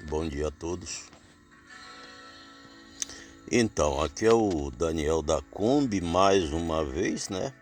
Bom dia a todos. Então, aqui é o Daniel da Kombi mais uma vez, né?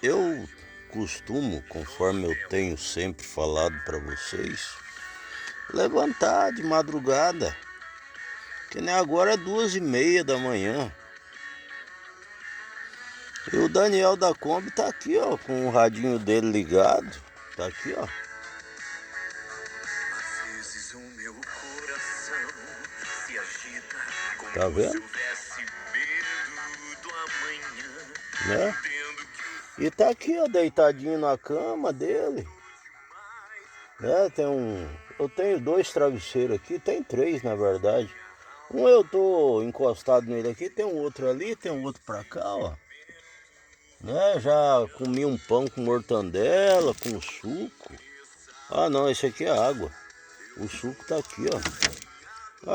Eu costumo, conforme eu tenho sempre falado para vocês, levantar de madrugada, que nem agora é 2h30 da manhã. E o Daniel da Kombi tá aqui, ó, com o radinho dele ligado, tá aqui, ó. Tá vendo? Né? E tá aqui, ó, deitadinho na cama dele. Né? Eu tenho 2 travesseiros aqui, tem 3 na verdade. Um eu tô encostado nele aqui, tem um outro ali, tem um outro pra cá, ó. Né? Já comi um pão com mortandela, com suco. Ah não, esse aqui é água. O suco tá aqui, ó.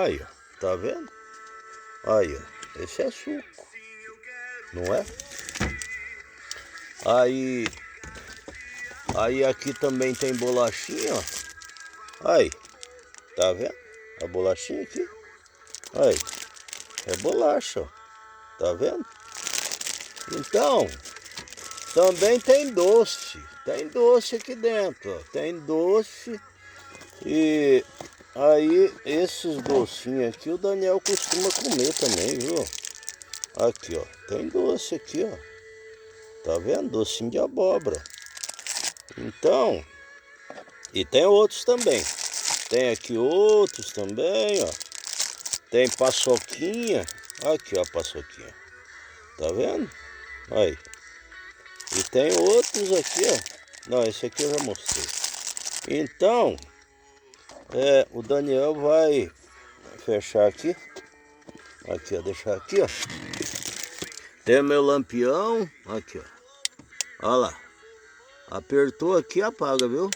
Aí, ó, tá vendo? Aí, ó, esse é suco, não é? Aí aqui também tem bolachinha, ó. Aí, tá vendo? A bolachinha aqui. Aí, é bolacha, ó. Tá vendo? Então, também tem doce. Tem doce aqui dentro, ó. Tem doce. E aí, esses docinhos aqui o Daniel costuma comer também, viu? Aqui, ó. Tem doce aqui, ó. Tá vendo? Docinho de abóbora. Então, e tem outros também. Tem aqui outros também, ó. Tem paçoquinha. Aqui, ó, a paçoquinha. Tá vendo? Aí. E tem outros aqui, ó. Não, esse aqui eu já mostrei. Então, o Daniel vai fechar aqui. Aqui, ó, deixar aqui, ó. Tem meu lampião. Aqui, ó. Olha lá. Apertou aqui, apaga, viu?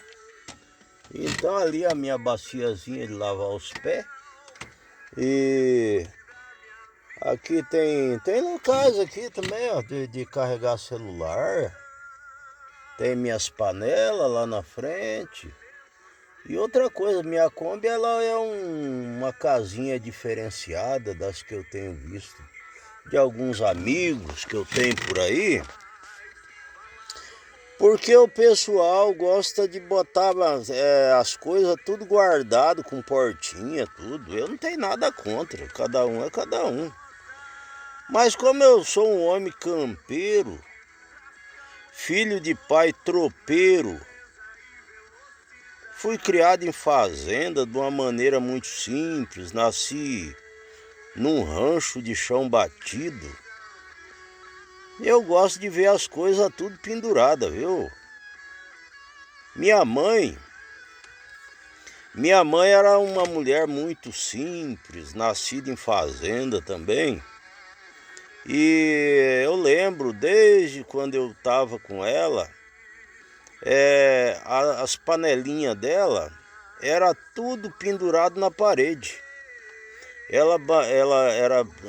Então ali a minha baciazinha de lavar os pés. E aqui tem locais aqui também, ó, de carregar celular. Tem minhas panelas lá na frente. E outra coisa, minha Kombi ela é uma casinha diferenciada das que eu tenho visto de alguns amigos que eu tenho por aí. Porque o pessoal gosta de botar as coisas tudo guardado com portinha, tudo. Eu não tenho nada contra, cada um é cada um. Mas como eu sou um homem campeiro, filho de pai tropeiro, fui criado em fazenda de uma maneira muito simples, nasci num rancho de chão batido. Eu gosto de ver as coisas tudo penduradas, viu? Minha mãe era uma mulher muito simples, nascida em fazenda também. E eu lembro, desde quando eu estava com ela, as panelinhas dela era tudo pendurado na parede.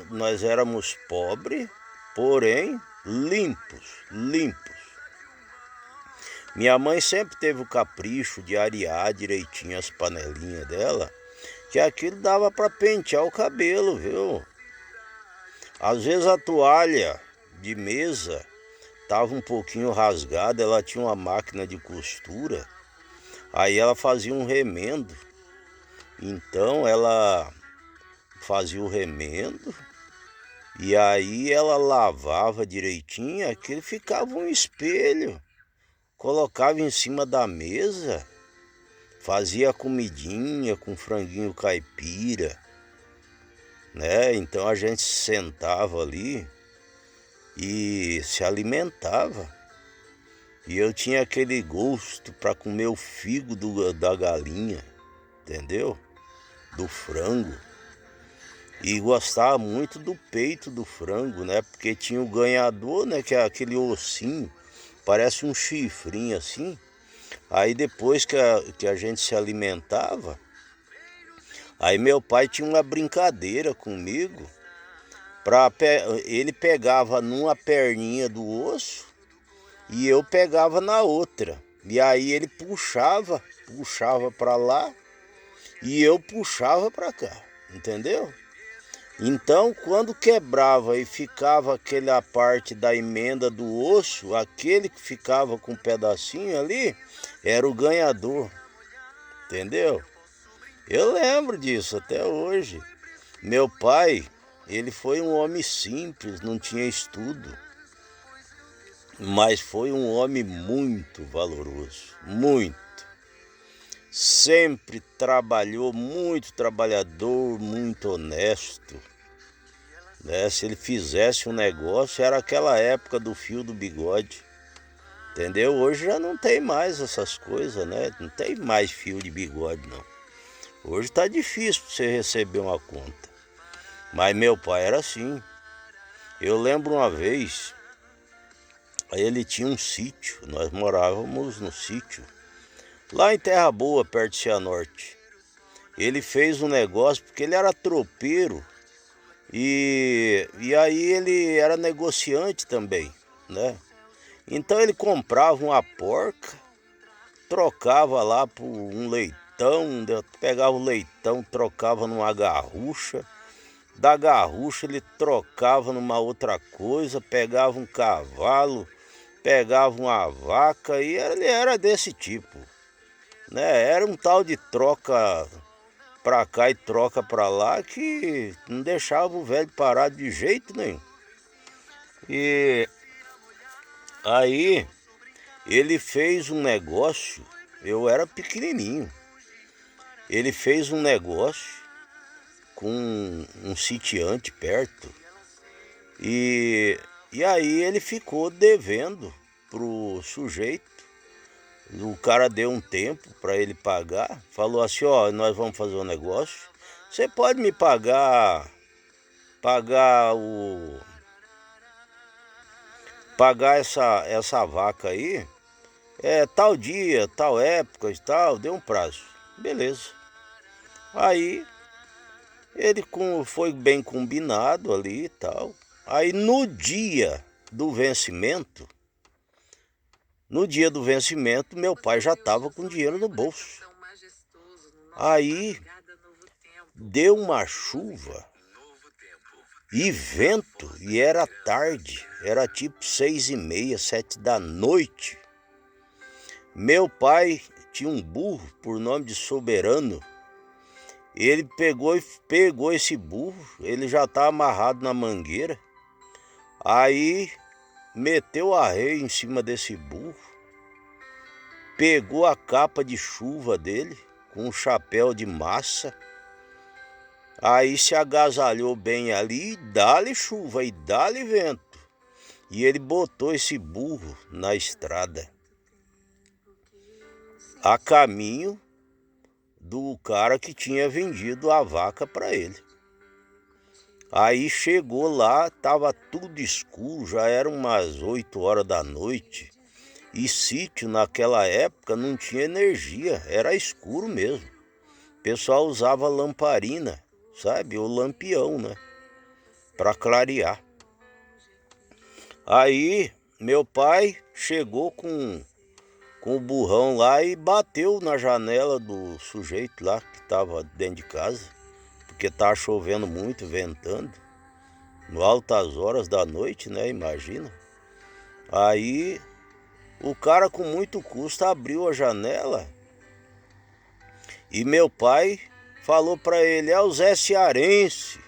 Nós éramos pobres, porém limpos. Minha mãe sempre teve o capricho de arear direitinho as panelinhas dela, que aquilo dava para pentear o cabelo, viu? Às vezes a toalha de mesa estava um pouquinho rasgada, ela tinha uma máquina de costura, aí ela fazia um remendo. Então ela fazia o remendo e aí ela lavava direitinho, aquilo ficava um espelho. Colocava em cima da mesa, fazia a comidinha com franguinho caipira, né? Então a gente sentava ali e se alimentava. E eu tinha aquele gosto para comer o fígado da galinha, entendeu? Do frango. E gostava muito do peito do frango, né? Porque tinha o ganhador, né? Que é aquele ossinho, parece um chifrinho assim. Aí depois que a gente se alimentava, aí meu pai tinha uma brincadeira comigo. Ele pegava numa perninha do osso e eu pegava na outra. E aí ele puxava para lá e eu puxava para cá, entendeu? Então, quando quebrava e ficava aquela parte da emenda do osso, aquele que ficava com um pedacinho ali, era o ganhador, entendeu? Eu lembro disso até hoje. Meu pai, ele foi um homem simples, não tinha estudo, mas foi um homem muito valoroso, muito. Sempre trabalhou, muito trabalhador, muito honesto. Né? Se ele fizesse um negócio, era aquela época do fio do bigode. Entendeu? Hoje já não tem mais essas coisas, né? Não tem mais fio de bigode, não. Hoje tá difícil você receber uma conta. Mas meu pai era assim. Eu lembro uma vez, ele tinha um sítio, nós morávamos no sítio, lá em Terra Boa, perto de Cianorte. Ele fez um negócio, porque ele era tropeiro, e aí ele era negociante também, né? Então ele comprava uma porca, trocava lá por um leitão, pegava o leitão, trocava numa garrucha, da garrucha ele trocava numa outra coisa, pegava um cavalo, pegava uma vaca, e ele era desse tipo, né? Era um tal de troca pra cá e troca pra lá que não deixava o velho parado de jeito nenhum. E aí ele fez um negócio, eu era pequenininho, ele fez um negócio com um sitiante perto, e aí ele ficou devendo pro sujeito. O cara deu um tempo para ele pagar, falou assim, ó, nós vamos fazer um negócio, você pode me pagar essa vaca aí, tal dia, tal época e tal, deu um prazo. Beleza. Aí ele foi bem combinado ali e tal. Aí no dia do vencimento, meu pai já estava com dinheiro no bolso. Aí deu uma chuva e vento, e era tarde, era tipo 6h30, 7 da noite. Meu pai tinha um burro por nome de Soberano. Ele pegou esse burro, ele já estava amarrado na mangueira. Aí meteu a arreio em cima desse burro, pegou a capa de chuva dele com um chapéu de massa. Aí se agasalhou bem ali, e dá-lhe chuva e dá-lhe vento. E ele botou esse burro na estrada, a caminho do cara que tinha vendido a vaca para ele. Aí chegou lá, estava tudo escuro, já eram umas 8 horas da noite. E sítio naquela época não tinha energia, era escuro mesmo. O pessoal usava lamparina, sabe? O lampião, né? Para clarear. Aí meu pai chegou com o burrão lá e bateu na janela do sujeito lá que estava dentro de casa, porque estava chovendo muito, ventando, no altas horas da noite, né? Imagina. Aí o cara com muito custo abriu a janela e meu pai falou para ele, é o Zé Cearense,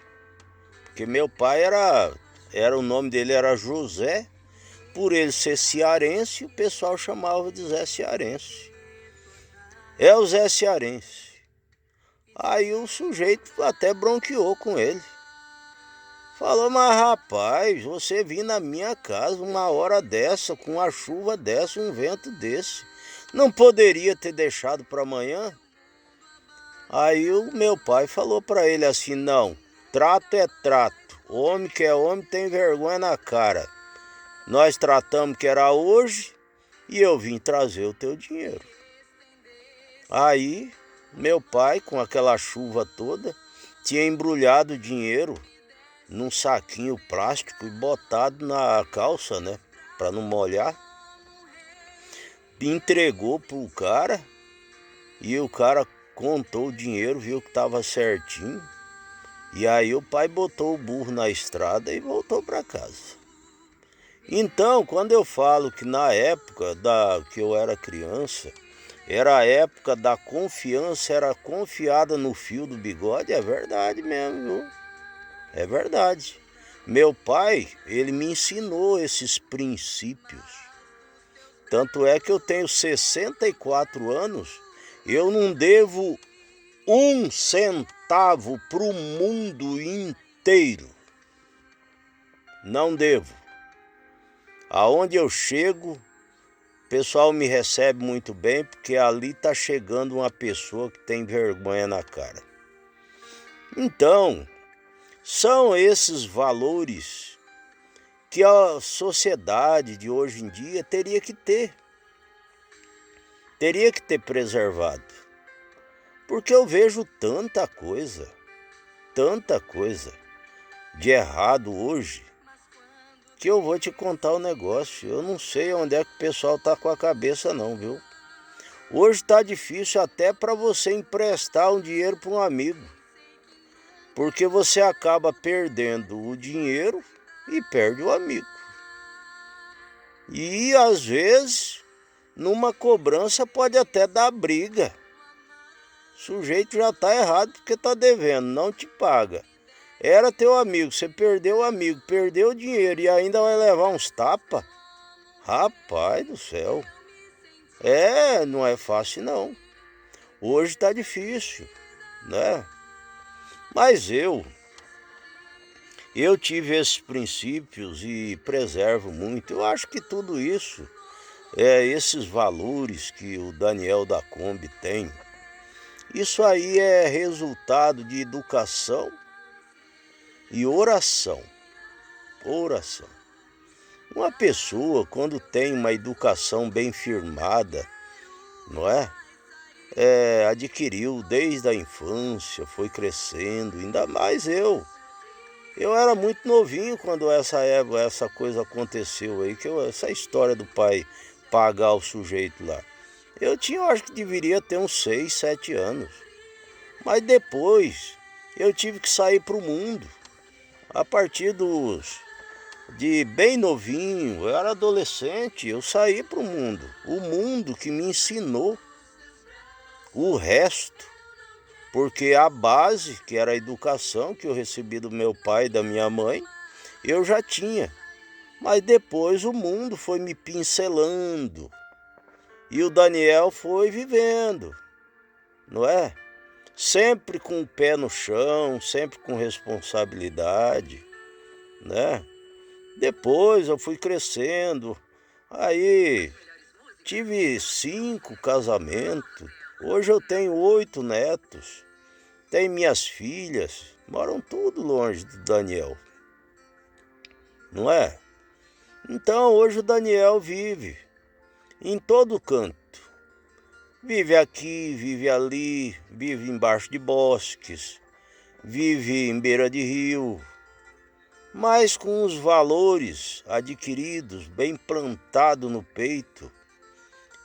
porque meu pai o nome dele era José. Por ele ser cearense, o pessoal chamava de Zé Cearense. É o Zé Cearense. Aí o sujeito até bronqueou com ele. Falou, mas rapaz, você vir na minha casa uma hora dessa, com uma chuva dessa, um vento desse, não poderia ter deixado para amanhã? Aí o meu pai falou para ele assim, não, trato é trato. Homem que é homem tem vergonha na cara. Nós tratamos que era hoje e eu vim trazer o teu dinheiro. Aí, meu pai, com aquela chuva toda, tinha embrulhado o dinheiro num saquinho plástico e botado na calça, né? Para não molhar. entregou pro cara e o cara contou o dinheiro, viu que estava certinho. E aí o pai botou o burro na estrada e voltou para casa. Então, quando eu falo que na época que eu era criança, era a época da confiança, era confiada no fio do bigode, é verdade mesmo, viu? É verdade. Meu pai, ele me ensinou esses princípios. Tanto é que eu tenho 64 anos, eu não devo um centavo para o mundo inteiro. Não devo. Aonde eu chego, o pessoal me recebe muito bem, porque ali está chegando uma pessoa que tem vergonha na cara. Então, são esses valores que a sociedade de hoje em dia teria que ter preservado. Porque eu vejo tanta coisa de errado hoje, que eu vou te contar o negócio. Eu não sei onde é que o pessoal tá com a cabeça não, viu? Hoje tá difícil até para você emprestar um dinheiro para um amigo. Porque você acaba perdendo o dinheiro e perde o amigo. E às vezes, numa cobrança pode até dar briga. O sujeito já tá errado porque tá devendo, não te paga. Era teu amigo, você perdeu o amigo, perdeu o dinheiro e ainda vai levar uns tapas? Rapaz do céu. Não é fácil não. Hoje tá difícil, né? Mas eu tive esses princípios e preservo muito. Eu acho que tudo isso, esses valores que o Daniel da Kombi tem, isso aí é resultado de educação e oração. Oração. Uma pessoa, quando tem uma educação bem firmada, não é? Adquiriu desde a infância, foi crescendo, ainda mais eu. Eu era muito novinho quando essa coisa aconteceu aí, essa história do pai pagar o sujeito lá. Eu acho que deveria ter uns 6, 7 anos. Mas depois eu tive que sair para o mundo. A partir de bem novinho, eu era adolescente, eu saí para o mundo. O mundo que me ensinou o resto. Porque a base, que era a educação que eu recebi do meu pai e da minha mãe, eu já tinha. Mas depois o mundo foi me pincelando. E o Daniel foi vivendo, não é? Sempre com o pé no chão, sempre com responsabilidade, né? Depois eu fui crescendo, aí tive 5 casamentos, hoje eu tenho 8 netos, tenho minhas filhas, moram tudo longe do Daniel, não é? Então hoje o Daniel vive em todo canto. Vive aqui, vive ali, vive embaixo de bosques, vive em beira de rio, mas com os valores adquiridos, bem plantado no peito,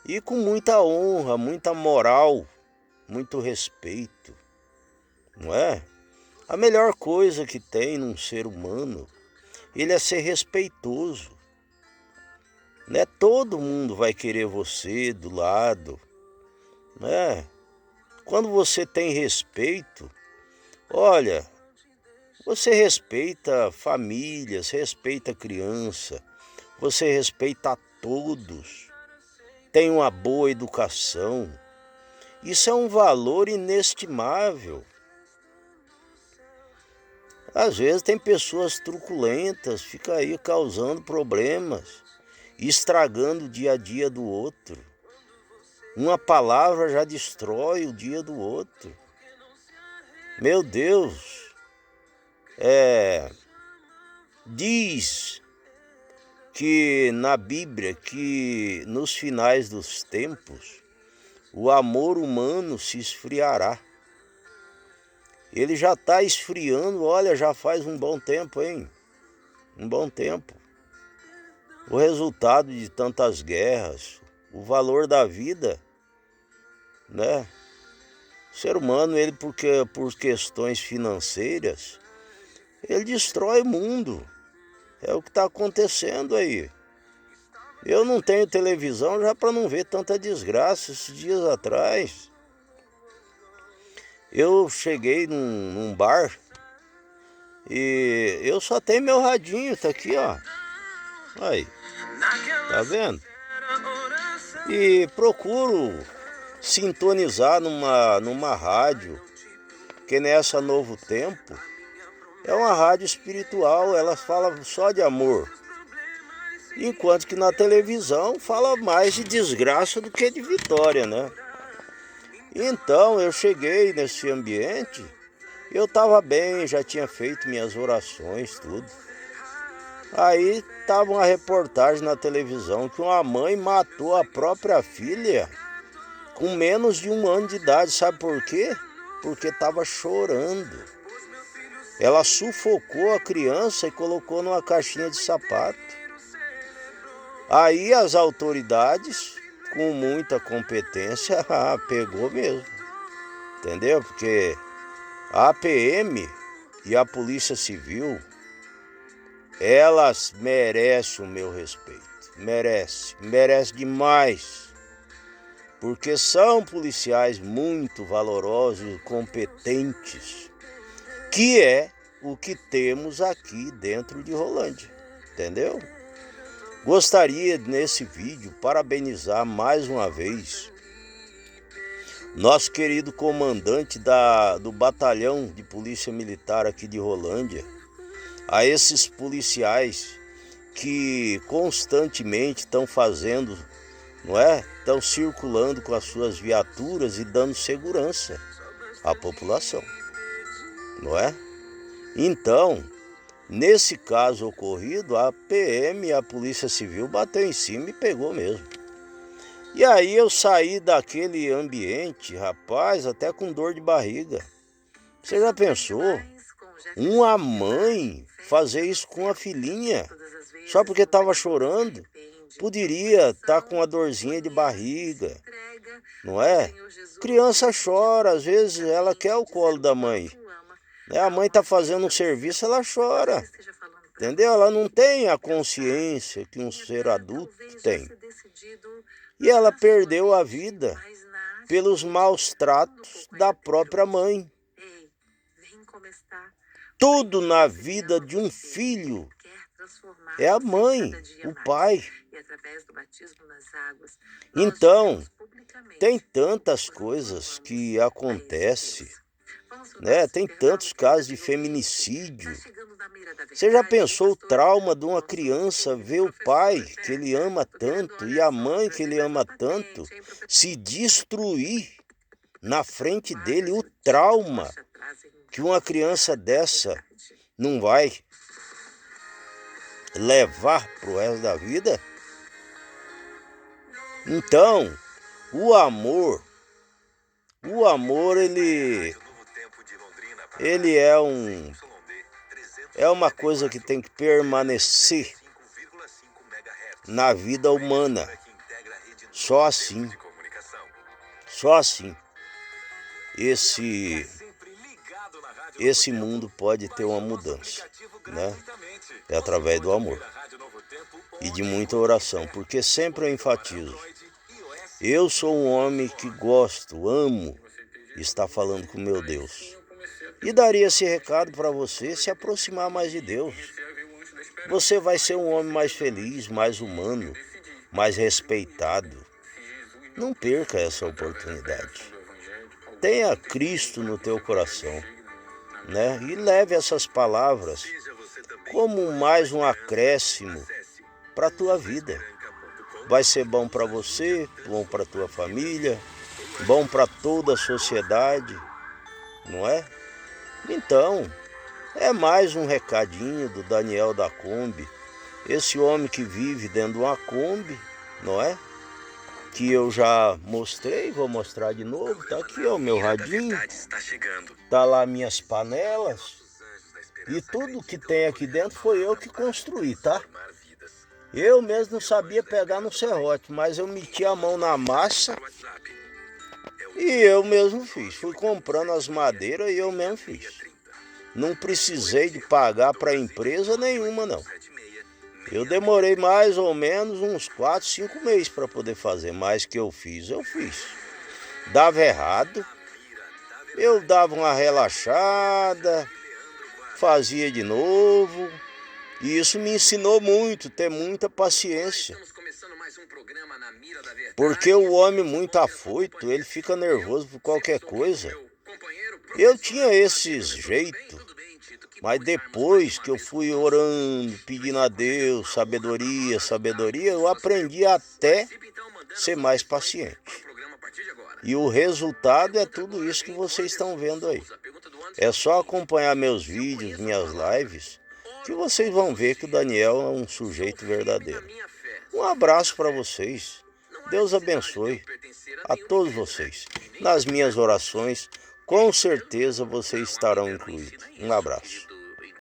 e com muita honra, muita moral, muito respeito, não é? A melhor coisa que tem num ser humano, ele é ser respeitoso. Não é todo mundo vai querer você do lado, né? Quando você tem respeito, olha, você respeita famílias, respeita criança, você respeita a todos, tem uma boa educação. Isso é um valor inestimável. Às vezes tem pessoas truculentas, fica aí causando problemas, estragando o dia a dia do outro. Uma palavra já destrói o dia do outro. Meu Deus, diz que na Bíblia que nos finais dos tempos o amor humano se esfriará. Ele já está esfriando, olha, já faz um bom tempo, hein? Um bom tempo. O resultado de tantas guerras, o valor da vida, né? O ser humano, ele porque por questões financeiras, ele destrói o mundo. É o que está acontecendo aí. Eu não tenho televisão já para não ver tanta desgraça. Esses dias atrás, eu cheguei num bar e eu só tenho meu radinho, tá aqui, ó. Aí, tá vendo? E procuro sintonizar numa rádio, que nessa Novo Tempo é uma rádio espiritual, ela fala só de amor. Enquanto que na televisão fala mais de desgraça do que de vitória, né? Então eu cheguei nesse ambiente, eu estava bem, já tinha feito minhas orações, tudo. Aí estava uma reportagem na televisão que uma mãe matou a própria filha com menos de 1 ano de idade. Sabe por quê? Porque estava chorando. Ela sufocou a criança e colocou numa caixinha de sapato. Aí as autoridades, com muita competência, pegou mesmo. Entendeu? Porque a PM e a Polícia Civil, elas merecem o meu respeito. Merece demais. Porque são policiais muito valorosos e competentes, que é o que temos aqui dentro de Rolândia. Entendeu? Gostaria nesse vídeo parabenizar mais uma vez nosso querido comandante do batalhão de polícia militar aqui de Rolândia, a esses policiais que constantemente estão fazendo, não é? Estão circulando com as suas viaturas e dando segurança à população, não é? Então, nesse caso ocorrido, a PM e a Polícia Civil bateu em cima e pegou mesmo. E aí eu saí daquele ambiente, rapaz, até com dor de barriga. Você já pensou? Uma mãe fazer isso com a filhinha, só porque estava chorando? Poderia estar com uma dorzinha de barriga, não é? Criança chora, às vezes ela quer o colo da mãe. A mãe está fazendo um serviço, ela chora. Entendeu? Ela não tem a consciência que um ser adulto tem. E ela perdeu a vida pelos maus tratos da própria mãe. Tudo na vida de um filho é a mãe, o pai. Então, tem tantas coisas que acontecem, né? Tem tantos casos de feminicídio. Você já pensou o trauma de uma criança ver o pai que ele ama tanto e a mãe que ele ama tanto se destruir na frente dele? O trauma que uma criança dessa não vai levar pro resto da vida? Então, o amor ele é uma coisa que tem que permanecer na vida humana. Só assim esse mundo pode ter uma mudança, né? É através do amor e de muita oração, porque sempre eu enfatizo, eu sou um homem que gosto, amo estar falando com meu Deus. E daria esse recado para você se aproximar mais de Deus. Você vai ser um homem mais feliz, mais humano, mais respeitado. Não perca essa oportunidade. Tenha Cristo no teu coração, né? E leve essas palavras como mais um acréscimo para a tua vida. Vai ser bom para você, bom para a tua família, bom para toda a sociedade, não é? Então, é mais um recadinho do Daniel da Kombi, esse homem que vive dentro de uma Kombi, não é? Que eu já mostrei, vou mostrar de novo, tá aqui ó, o meu radinho, tá lá minhas panelas, e tudo que tem aqui dentro foi eu que construí, tá? Eu mesmo não sabia pegar no serrote, mas eu meti a mão na massa e eu mesmo fiz. Fui comprando as madeiras e eu mesmo fiz. Não precisei de pagar para empresa nenhuma, não. Eu demorei mais ou menos uns 4, 5 meses para poder fazer, mas que eu fiz. Dava errado, eu dava uma relaxada, fazia de novo. E isso me ensinou muito, ter muita paciência. Porque o homem muito afoito, ele fica nervoso por qualquer coisa. Eu tinha esse jeito, mas depois que eu fui orando, pedindo a Deus sabedoria, eu aprendi até ser mais paciente. E o resultado é tudo isso que vocês estão vendo aí. É só acompanhar meus vídeos, minhas lives, que vocês vão ver que o Daniel é um sujeito verdadeiro. Um abraço para vocês. Deus abençoe a todos vocês. Nas minhas orações, com certeza vocês estarão incluídos. Um abraço.